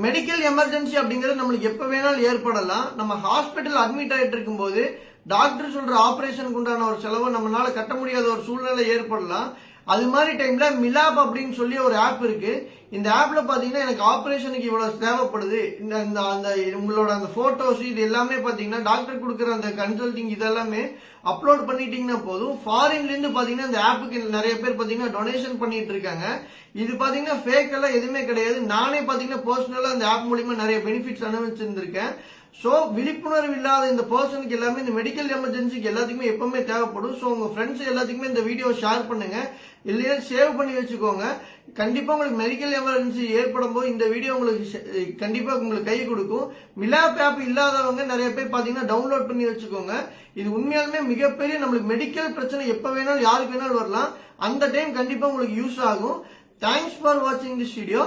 Medical emergency அப்படிங்கிறது நம்மளுக்கு எப்ப வேணாலும் ஏற்படலாம். நம்ம ஹாஸ்பிட்டல் அட்மிட் ஆயிட்டு இருக்கும்போது டாக்டர் சொல்ற ஆபரேஷனுக்கு உண்டான ஒரு செலவை நம்மளால கட்ட முடியாத ஒரு சூழ்நிலை ஏற்படலாம். அது மாதிரி டைம்ல மிலாப் அப்படின்னு சொல்லி ஒரு ஆப் இருக்கு. இந்த ஆப்ல பாத்தீங்கன்னா எனக்கு ஆபரேஷனுக்கு இவ்வளவு தேவைப்படுது, இந்த அந்த உங்களோட அந்த போட்டோஸ் இது எல்லாமே பாத்தீங்கன்னா டாக்டர் கொடுக்குற அந்த கன்சல்டிங் இதெல்லாமே அப்லோட் பண்ணிட்டீங்கன்னா போதும். ஃபாரின்ல இருந்து பாத்தீங்கன்னா இந்த ஆப்புக்கு நிறைய பேர் பாத்தீங்கன்னா டொனேஷன் பண்ணிட்டு இருக்காங்க. இது பாத்தீங்கன்னா ஃபேக் எல்லாம் எதுவுமே கிடையாது. நானே பாத்தீங்கன்னா பர்சனலா அந்த ஆப் மூலியமா நிறைய பெனிஃபிட்ஸ் அனுபவிச்சிருந்திருக்கேன். சோ விழிப்புணர்வு இல்லாத இந்த பர்சனுக்கு எல்லாமே இந்த மெடிக்கல் எமர்ஜென்சிக்கு எல்லாத்துக்குமே எப்பவுமே தேவைப்படும். சோ உங்க ஃப்ரெண்ட்ஸ் எல்லாத்துக்குமே இந்த வீடியோ ஷேர் பண்ணுங்க, இல்லையா சேவ் பண்ணி வச்சுக்கோங்க. கண்டிப்பா உங்களுக்கு மெடிக்கல் எமர்ஜென்சி ஏற்படும் போது இந்த வீடியோ உங்களுக்கு கண்டிப்பா உங்களுக்கு கை கொடுக்கும். மிலாப் ஆப் இல்லாதவங்க நிறைய பேர் பாத்தீங்கன்னா டவுன்லோட் பண்ணி வச்சுக்கோங்க. இது உண்மையாலுமே மிகப்பெரிய நம்மளுக்கு மெடிக்கல் பிரச்சனை எப்ப வேணாலும் யாருக்கு வேணாலும் வரலாம். அந்த டைம் கண்டிப்பா உங்களுக்கு யூஸ் ஆகும். தேங்க்ஸ் ஃபார் வாட்சிங் திஸ் வீடியோ.